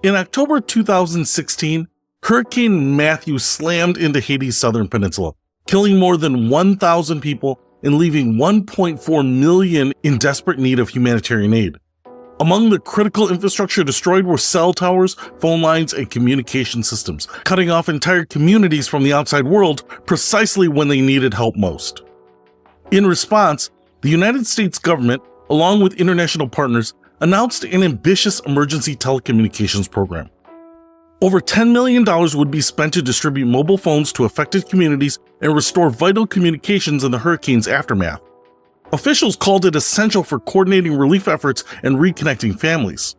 In October 2016, Hurricane Matthew slammed into Haiti's southern peninsula, killing more than 1,000 people and leaving 1.4 million in desperate need of humanitarian aid. Among the critical infrastructure destroyed were cell towers, phone lines, and communication systems, cutting off entire communities from the outside world precisely when they needed help most. In response, the United States government, along with international partners, announced an ambitious emergency telecommunications program. Over $10 million would be spent to distribute mobile phones to affected communities and restore vital communications in the hurricane's aftermath. Officials called it essential for coordinating relief efforts and reconnecting families.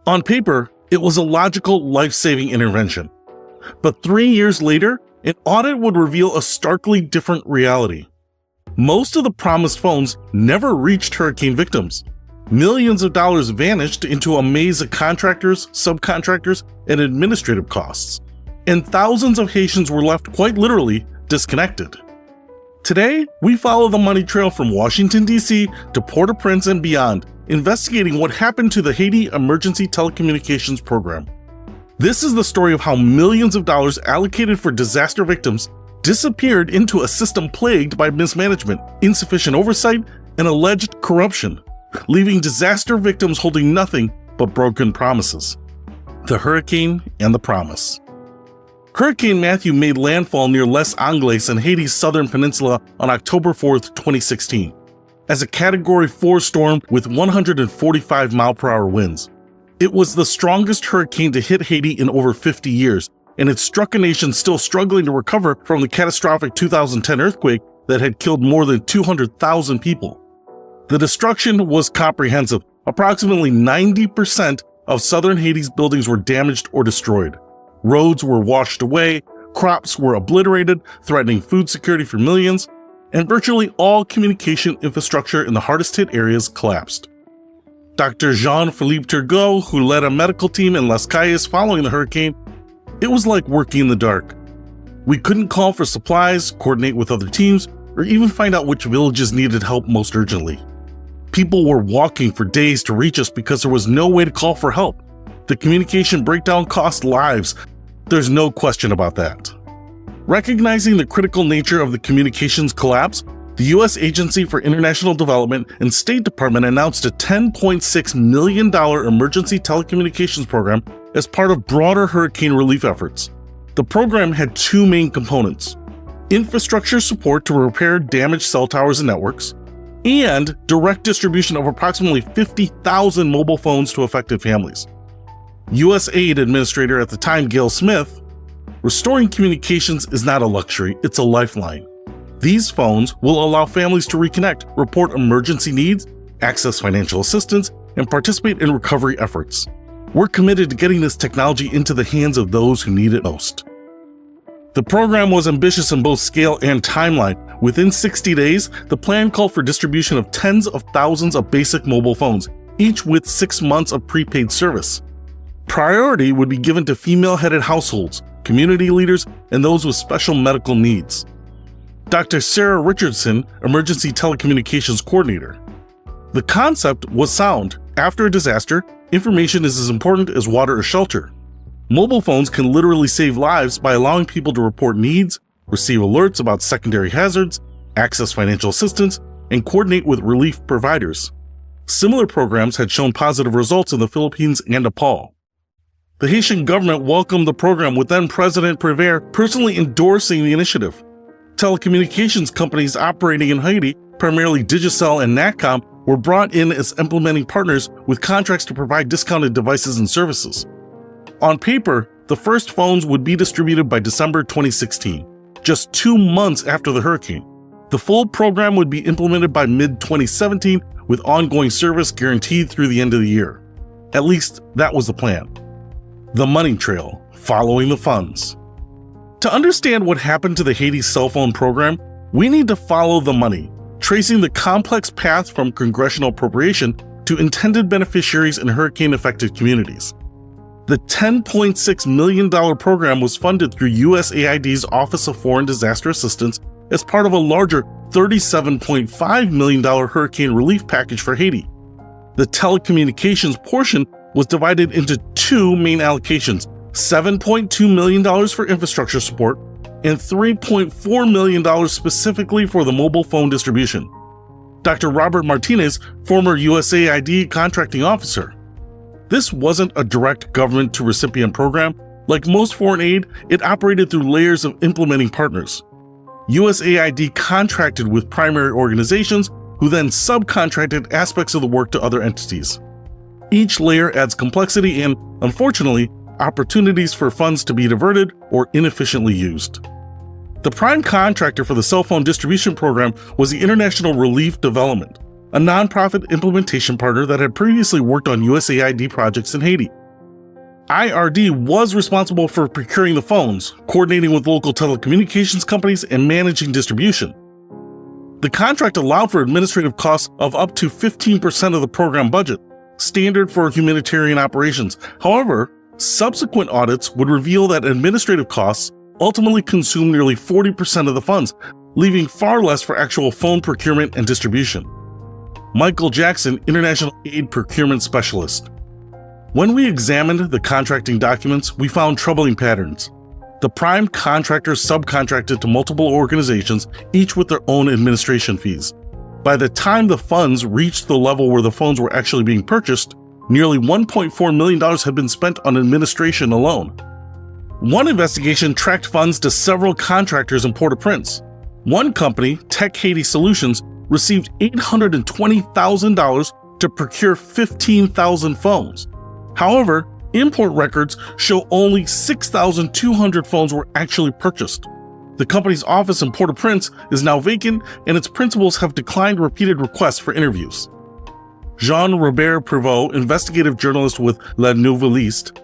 On paper, it was a logical, life-saving intervention. But 3 years later, an audit would reveal a starkly different reality. Most of the promised phones never reached hurricane victims. Millions of dollars vanished into a maze of contractors, subcontractors, and administrative costs. And thousands of Haitians were left quite literally disconnected. Today, we follow the money trail from Washington, D.C. to Port-au-Prince and beyond, investigating what happened to the Haiti Emergency Telecommunications Program. This is the story of how millions of dollars allocated for disaster victims disappeared into a system plagued by mismanagement, insufficient oversight, and alleged corruption, leaving disaster victims holding nothing but broken promises. The hurricane and the promise. Hurricane Matthew made landfall near Les Anglais in Haiti's southern peninsula on October 4, 2016, as a Category 4 storm with 145-mile-per-hour winds. It was the strongest hurricane to hit Haiti in over 50 years, and it struck a nation still struggling to recover from the catastrophic 2010 earthquake that had killed more than 200,000 people. The destruction was comprehensive. Approximately 90% of southern Haiti's buildings were damaged or destroyed. Roads were washed away, crops were obliterated, threatening food security for millions, and virtually all communication infrastructure in the hardest-hit areas collapsed. Dr. Jean-Philippe Turgot, who led a medical team in Les Cayes following the hurricane, it was like working in the dark. We couldn't call for supplies, coordinate with other teams, or even find out which villages needed help most urgently. People were walking for days to reach us because there was no way to call for help. The communication breakdown cost lives. There's no question about that. Recognizing the critical nature of the communications collapse, the U.S. Agency for International Development and State Department announced a $10.6 million emergency telecommunications program as part of broader hurricane relief efforts. The program had two main components: infrastructure support to repair damaged cell towers and networks, and direct distribution of approximately 50,000 mobile phones to affected families. USAID Administrator at the time, Gail Smith, restoring communications is not a luxury, it's a lifeline. These phones will allow families to reconnect, report emergency needs, access financial assistance, and participate in recovery efforts. We're committed to getting this technology into the hands of those who need it most. The program was ambitious in both scale and timeline. Within 60 days, the plan called for distribution of tens of thousands of basic mobile phones, each with 6 months of prepaid service. Priority would be given to female-headed households, community leaders, and those with special medical needs. Dr. Sarah Richardson, Emergency Telecommunications Coordinator. The concept was sound. After a disaster, information is as important as water or shelter. Mobile phones can literally save lives by allowing people to report needs, receive alerts about secondary hazards, access financial assistance, and coordinate with relief providers. Similar programs had shown positive results in the Philippines and Nepal. The Haitian government welcomed the program, with then-President Prévert personally endorsing the initiative. Telecommunications companies operating in Haiti, primarily Digicel and Natcom, were brought in as implementing partners with contracts to provide discounted devices and services. On paper, the first phones would be distributed by December 2016, just 2 months after the hurricane. The full program would be implemented by mid-2017, with ongoing service guaranteed through the end of the year. At least, that was the plan. The money trail, following the funds. To understand what happened to the Haiti cell phone program, we need to follow the money, tracing the complex path from congressional appropriation to intended beneficiaries in hurricane-affected communities. The $10.6 million program was funded through USAID's Office of Foreign Disaster Assistance as part of a larger $37.5 million hurricane relief package for Haiti. The telecommunications portion was divided into two main allocations, $7.2 million for infrastructure support and $3.4 million specifically for the mobile phone distribution. Dr. Robert Martinez, former USAID contracting officer. This wasn't a direct government-to-recipient program. Like most foreign aid, it operated through layers of implementing partners. USAID contracted with primary organizations who then subcontracted aspects of the work to other entities. Each layer adds complexity and, unfortunately, opportunities for funds to be diverted or inefficiently used. The prime contractor for the cell phone distribution program was the International Relief Development, a nonprofit implementation partner that had previously worked on USAID projects in Haiti. IRD was responsible for procuring the phones, coordinating with local telecommunications companies, and managing distribution. The contract allowed for administrative costs of up to 15% of the program budget, standard for humanitarian operations. However, subsequent audits would reveal that administrative costs ultimately consumed nearly 40% of the funds, leaving far less for actual phone procurement and distribution. Michael Jackson, International Aid Procurement Specialist. When we examined the contracting documents, we found troubling patterns. The prime contractor subcontracted to multiple organizations, each with their own administration fees. By the time the funds reached the level where the phones were actually being purchased, nearly $1.4 million had been spent on administration alone. One investigation tracked funds to several contractors in Port-au-Prince. One company, Tech Haiti Solutions, received $820,000 to procure 15,000 phones. However, import records show only 6,200 phones were actually purchased. The company's office in Port-au-Prince is now vacant, and its principals have declined repeated requests for interviews. Jean-Robert Prévost, investigative journalist with La Nouvelliste.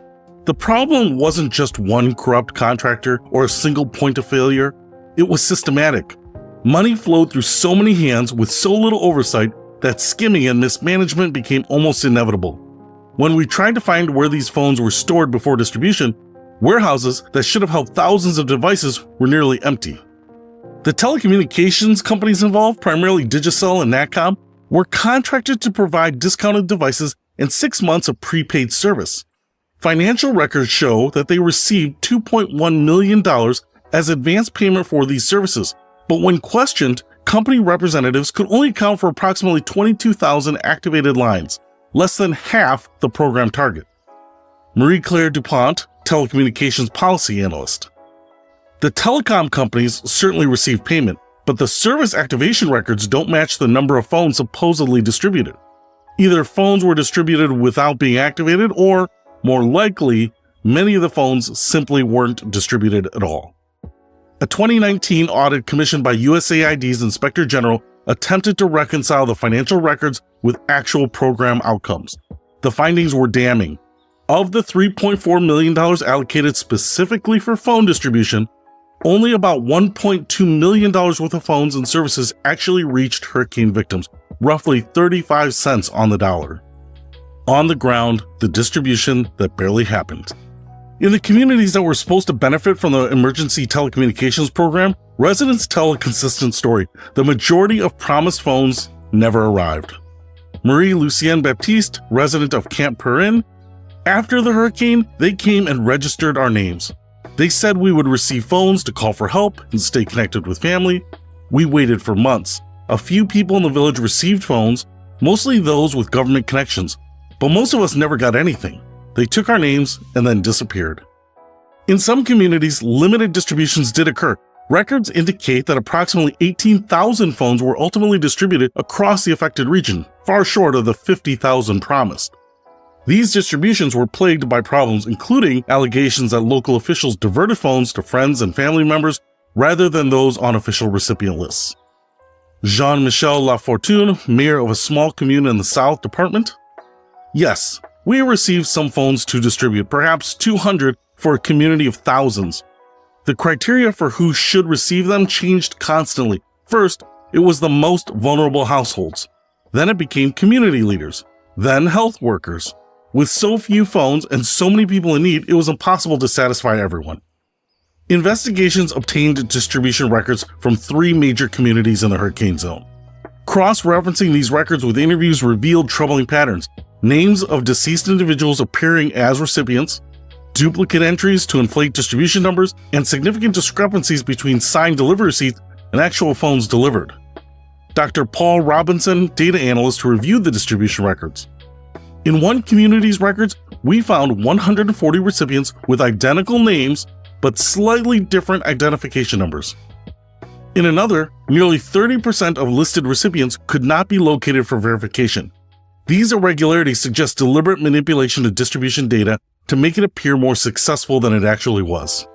The problem wasn't just one corrupt contractor or a single point of failure. It was systematic. Money flowed through so many hands with so little oversight that skimming and mismanagement became almost inevitable. When we tried to find where these phones were stored before distribution, warehouses that should have held thousands of devices were nearly empty. The telecommunications companies involved, primarily Digicel and Natcom, were contracted to provide discounted devices and 6 months of prepaid service. Financial records show that they received $2.1 million as advance payment for these services, but when questioned, company representatives could only account for approximately 22,000 activated lines, less than half the program target. Marie-Claire Dupont, telecommunications policy analyst. The telecom companies certainly received payment, but the service activation records don't match the number of phones supposedly distributed. Either phones were distributed without being activated, or, more likely, many of the phones simply weren't distributed at all. A 2019 audit commissioned by USAID's Inspector General attempted to reconcile the financial records with actual program outcomes. The findings were damning. Of the $3.4 million allocated specifically for phone distribution, only about $1.2 million worth of phones and services actually reached hurricane victims, roughly 35 cents on the dollar. On the ground, the distribution that barely happened. In the communities that were supposed to benefit from the emergency telecommunications program, residents tell a consistent story. The majority of promised phones never arrived. Marie-Lucienne Baptiste, resident of Camp Perrin, after the hurricane, they came and registered our names. They said we would receive phones to call for help and stay connected with family. We waited for months. A few people in the village received phones, mostly those with government connections, but most of us never got anything. They took our names and then disappeared. In some communities, limited distributions did occur. Records indicate that approximately 18,000 phones were ultimately distributed across the affected region, far short of the 50,000 promised. These distributions were plagued by problems, including allegations that local officials diverted phones to friends and family members rather than those on official recipient lists. Jean-Michel Lafortune, mayor of a small commune in the South Department. Yes, we received some phones to distribute, perhaps 200 for a community of thousands. The criteria for who should receive them changed constantly. First, it was the most vulnerable households. Then it became community leaders. Then health workers. With so few phones and so many people in need, it was impossible to satisfy everyone. Investigations obtained distribution records from 3 major communities in the hurricane zone: Cross-referencing these records with interviews revealed troubling patterns: names of deceased individuals appearing as recipients, duplicate entries to inflate distribution numbers, and significant discrepancies between signed delivery receipts and actual phones delivered. Dr. Paul Robinson, data analyst who reviewed the distribution records. In one community's records, we found 140 recipients with identical names but slightly different identification numbers. In another, nearly 30% of listed recipients could not be located for verification. These irregularities suggest deliberate manipulation of distribution data to make it appear more successful than it actually was.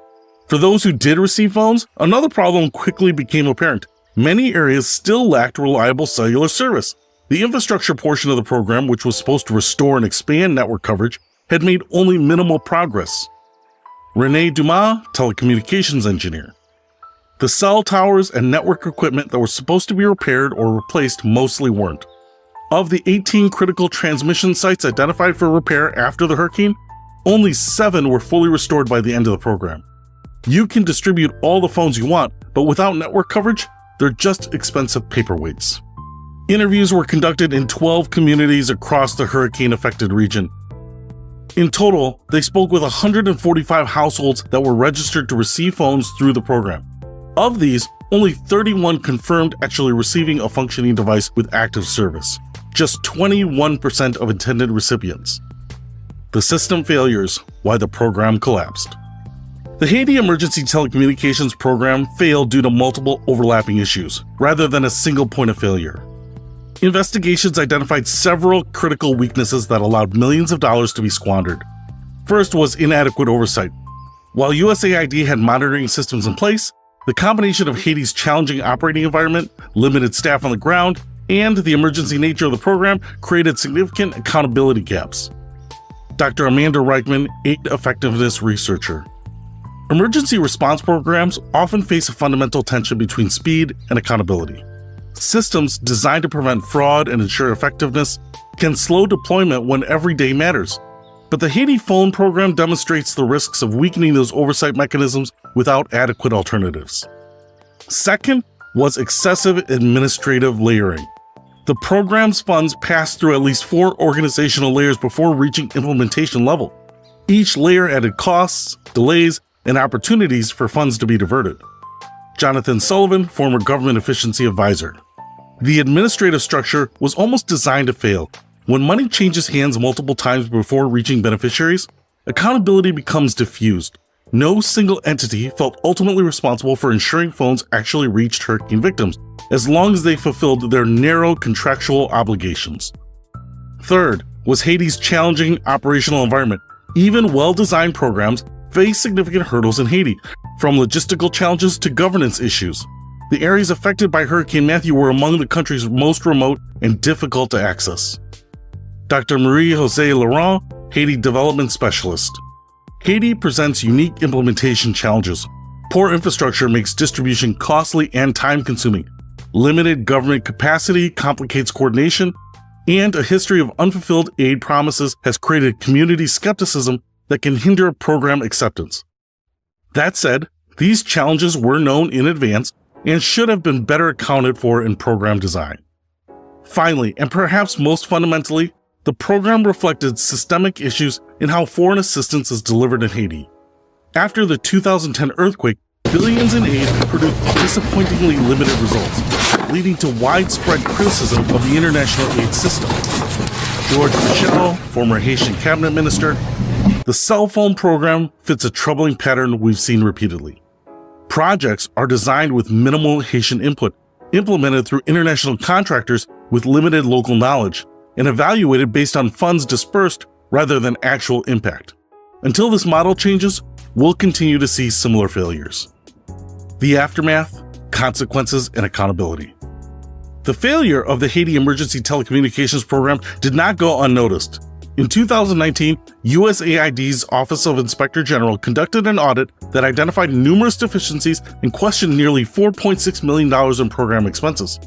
For those who did receive phones, another problem quickly became apparent. Many areas still lacked reliable cellular service. The infrastructure portion of the program, which was supposed to restore and expand network coverage, had made only minimal progress. René Dumas, telecommunications engineer. The cell towers and network equipment that were supposed to be repaired or replaced mostly weren't. Of the 18 critical transmission sites identified for repair after the hurricane, only 7 were fully restored by the end of the program. You can distribute all the phones you want, but without network coverage, they're just expensive paperweights. Interviews were conducted in 12 communities across the hurricane-affected region. In total, they spoke with 145 households that were registered to receive phones through the program. Of these, only 31 confirmed actually receiving a functioning device with active service, just 21% of intended recipients. The system failures, why the program collapsed. The Haiti Emergency Telecommunications Program failed due to multiple overlapping issues, rather than a single point of failure. Investigations identified several critical weaknesses that allowed millions of dollars to be squandered. First was inadequate oversight. While USAID had monitoring systems in place, the combination of Haiti's challenging operating environment, limited staff on the ground, and the emergency nature of the program created significant accountability gaps. Dr. Amanda Waitzman, aid effectiveness researcher. Emergency response programs often face a fundamental tension between speed and accountability. Systems designed to prevent fraud and ensure effectiveness can slow deployment when every day matters. But the Haiti phone program demonstrates the risks of weakening those oversight mechanisms without adequate alternatives. Second was excessive administrative layering. The program's funds passed through at least 4 organizational layers before reaching implementation level. Each layer added costs, delays, and opportunities for funds to be diverted. Jonathan Sullivan, former government efficiency advisor. The administrative structure was almost designed to fail. When money changes hands multiple times before reaching beneficiaries, accountability becomes diffused. No single entity felt ultimately responsible for ensuring phones actually reached hurricane victims, as long as they fulfilled their narrow contractual obligations. Third was Haiti's challenging operational environment. Even well-designed programs face significant hurdles in Haiti, from logistical challenges to governance issues. The areas affected by Hurricane Matthew were among the country's most remote and difficult to access. Dr. Marie-José Laurent, Haiti Development Specialist. Haiti presents unique implementation challenges. Poor infrastructure makes distribution costly and time-consuming. Limited government capacity complicates coordination, and a history of unfulfilled aid promises has created community skepticism that can hinder program acceptance. That said, these challenges were known in advance and should have been better accounted for in program design. Finally, and perhaps most fundamentally, the program reflected systemic issues in how foreign assistance is delivered in Haiti. After the 2010 earthquake, billions in aid produced disappointingly limited results, leading to widespread criticism of the international aid system. George Michel, former Haitian cabinet minister, the cell phone program fits a troubling pattern we've seen repeatedly. Projects are designed with minimal Haitian input, implemented through international contractors with limited local knowledge, and evaluated based on funds dispersed rather than actual impact. Until this model changes, we'll continue to see similar failures. The aftermath, consequences, and accountability. The failure of the Haiti Emergency Telecommunications Program did not go unnoticed. In 2019, USAID's Office of Inspector General conducted an audit that identified numerous deficiencies and questioned nearly $4.6 million in program expenses.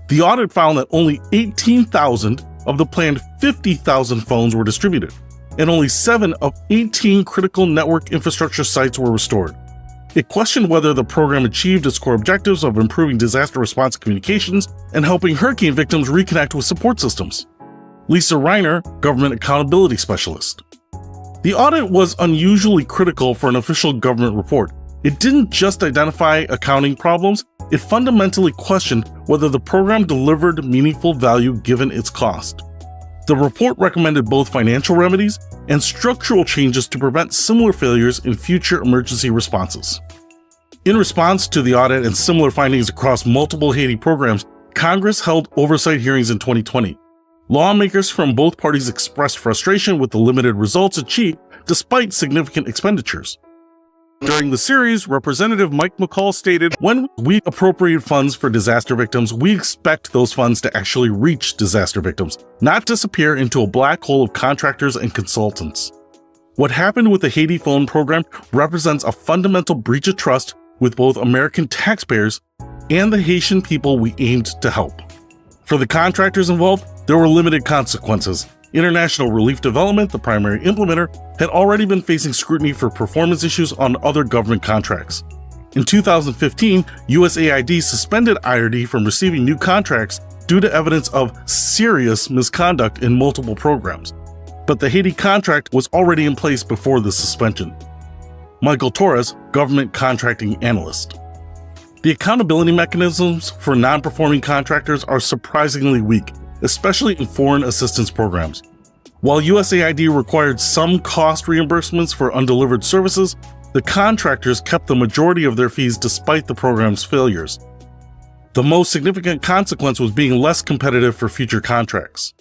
The audit found that only 18,000 of the planned 50,000 phones were distributed, and only 7 of 18 critical network infrastructure sites were restored. It questioned whether the program achieved its core objectives of improving disaster response communications and helping hurricane victims reconnect with support systems. Lisa Reiner, Government Accountability Specialist. The audit was unusually critical for an official government report. It didn't just identify accounting problems, it fundamentally questioned whether the program delivered meaningful value given its cost. The report recommended both financial remedies and structural changes to prevent similar failures in future emergency responses. In response to the audit and similar findings across multiple Haiti programs, Congress held oversight hearings in 2020. Lawmakers from both parties expressed frustration with the limited results achieved despite significant expenditures. During the series, Representative Mike McCall stated, "When we appropriate funds for disaster victims, we expect those funds to actually reach disaster victims, not disappear into a black hole of contractors and consultants." What happened with the Haiti phone program represents a fundamental breach of trust with both American taxpayers and the Haitian people we aimed to help. For the contractors involved, there were limited consequences. International Relief Development, the primary implementer, had already been facing scrutiny for performance issues on other government contracts. In 2015, USAID suspended IRD from receiving new contracts due to evidence of serious misconduct in multiple programs. But the Haiti contract was already in place before the suspension. Michael Torres, Government Contracting Analyst. The accountability mechanisms for non-performing contractors are surprisingly weak, especially in foreign assistance programs. While USAID required some cost reimbursements for undelivered services, the contractors kept the majority of their fees despite the program's failures. The most significant consequence was being less competitive for future contracts.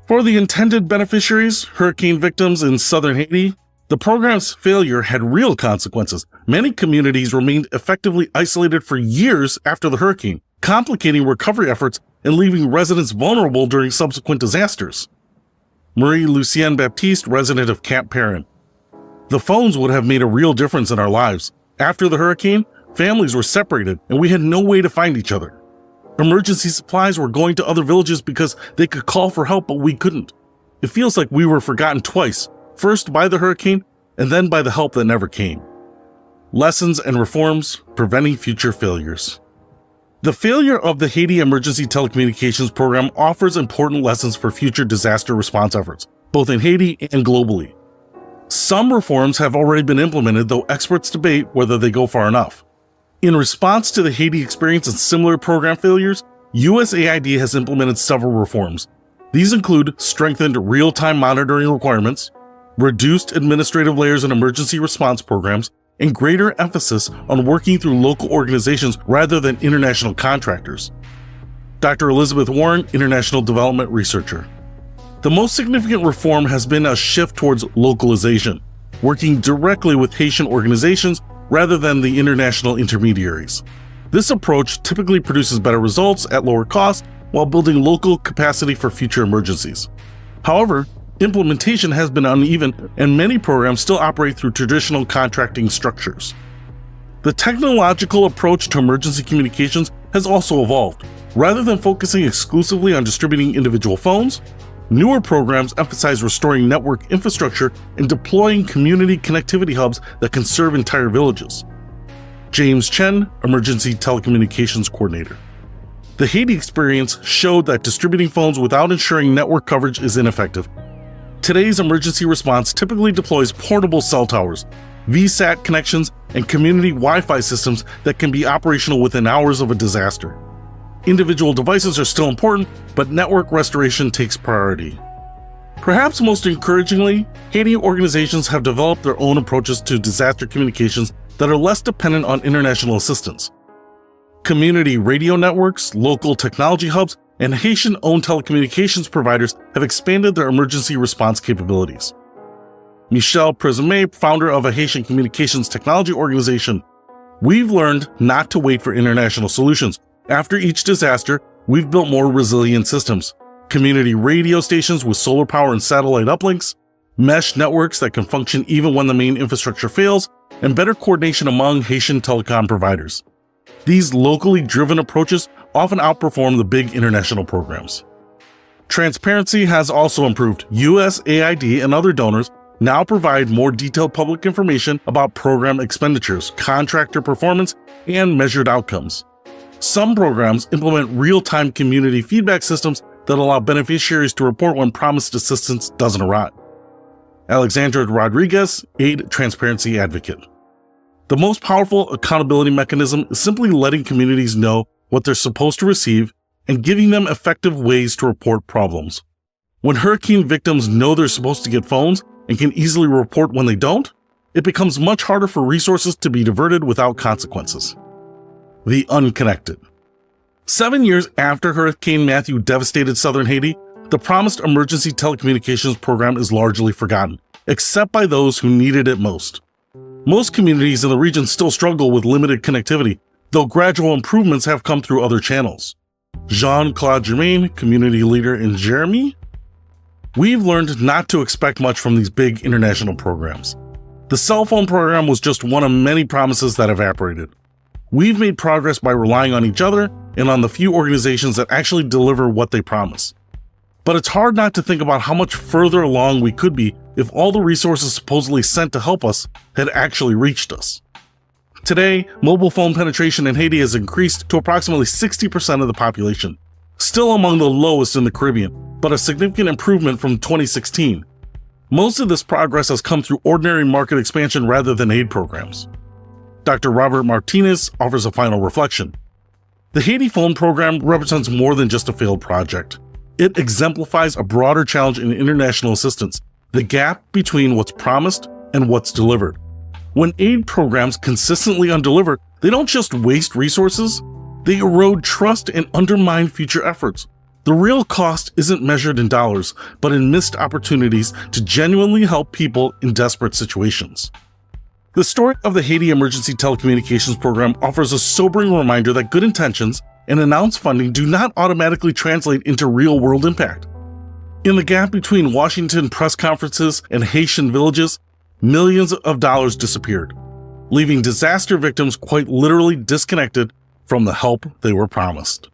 For the intended beneficiaries, hurricane victims in southern Haiti, the program's failure had real consequences. Many communities remained effectively isolated for years after the hurricane, complicating recovery efforts and leaving residents vulnerable during subsequent disasters. Marie-Lucienne Baptiste, resident of Camp Perrin. The phones would have made a real difference in our lives. After the hurricane, families were separated and we had no way to find each other. Emergency supplies were going to other villages because they could call for help, but we couldn't. It feels like we were forgotten twice, first by the hurricane and then by the help that never came. Lessons and reforms preventing future failures. The failure of the Haiti Emergency Telecommunications Program offers important lessons for future disaster response efforts, both in Haiti and globally. Some reforms have already been implemented, though experts debate whether they go far enough. In response to the Haiti experience and similar program failures, USAID has implemented several reforms. These include strengthened real-time monitoring requirements, reduced administrative layers in emergency response programs, and greater emphasis on working through local organizations rather than international contractors. Dr. Elizabeth Warren, International Development Researcher. The most significant reform has been a shift towards localization, working directly with Haitian organizations rather than the international intermediaries. This approach typically produces better results at lower cost while building local capacity for future emergencies. However, implementation has been uneven, and many programs still operate through traditional contracting structures. The technological approach to emergency communications has also evolved. Rather than focusing exclusively on distributing individual phones, newer programs emphasize restoring network infrastructure and deploying community connectivity hubs that can serve entire villages. James Chen, Emergency Telecommunications Coordinator. The Haiti experience showed that distributing phones without ensuring network coverage is ineffective. Today's emergency response typically deploys portable cell towers, VSAT connections, and community Wi-Fi systems that can be operational within hours of a disaster. Individual devices are still important, but network restoration takes priority. Perhaps most encouragingly, Haiti organizations have developed their own approaches to disaster communications that are less dependent on international assistance. Community radio networks, local technology hubs, and Haitian-owned telecommunications providers have expanded their emergency response capabilities. Michel Prisme, founder of a Haitian communications technology organization. We've learned not to wait for international solutions. After each disaster, we've built more resilient systems. Community radio stations with solar power and satellite uplinks, mesh networks that can function even when the main infrastructure fails, and better coordination among Haitian telecom providers. These locally driven approaches often outperform the big international programs. Transparency has also improved. USAID and other donors now provide more detailed public information about program expenditures, contractor performance, and measured outcomes. Some programs implement real-time community feedback systems that allow beneficiaries to report when promised assistance doesn't arrive. Alexandra Rodriguez, Aid Transparency Advocate. The most powerful accountability mechanism is simply letting communities know what they're supposed to receive and giving them effective ways to report problems. When hurricane victims know they're supposed to get phones and can easily report when they don't, it becomes much harder for resources to be diverted without consequences. The unconnected. 7 years after Hurricane Matthew devastated southern Haiti, the promised emergency telecommunications program is largely forgotten, except by those who needed it most. Most communities in the region still struggle with limited connectivity, though gradual improvements have come through other channels. Jean-Claude Germain, community leader in Jeremy. We've learned not to expect much from these big international programs. The cell phone program was just one of many promises that evaporated. We've made progress by relying on each other and on the few organizations that actually deliver what they promise. But it's hard not to think about how much further along we could be if all the resources supposedly sent to help us had actually reached us. Today, mobile phone penetration in Haiti has increased to approximately 60% of the population, still among the lowest in the Caribbean, but a significant improvement from 2016. Most of this progress has come through ordinary market expansion rather than aid programs. Dr. Robert Martinez offers a final reflection. The Haiti phone program represents more than just a failed project. It exemplifies a broader challenge in international assistance, the gap between what's promised and what's delivered. When aid programs consistently undeliver, they don't just waste resources, they erode trust and undermine future efforts. The real cost isn't measured in dollars, but in missed opportunities to genuinely help people in desperate situations. The story of the Haiti Emergency Telecommunications Program offers a sobering reminder that good intentions and announced funding do not automatically translate into real-world impact. In the gap between Washington press conferences and Haitian villages, millions of dollars disappeared, leaving disaster victims quite literally disconnected from the help they were promised.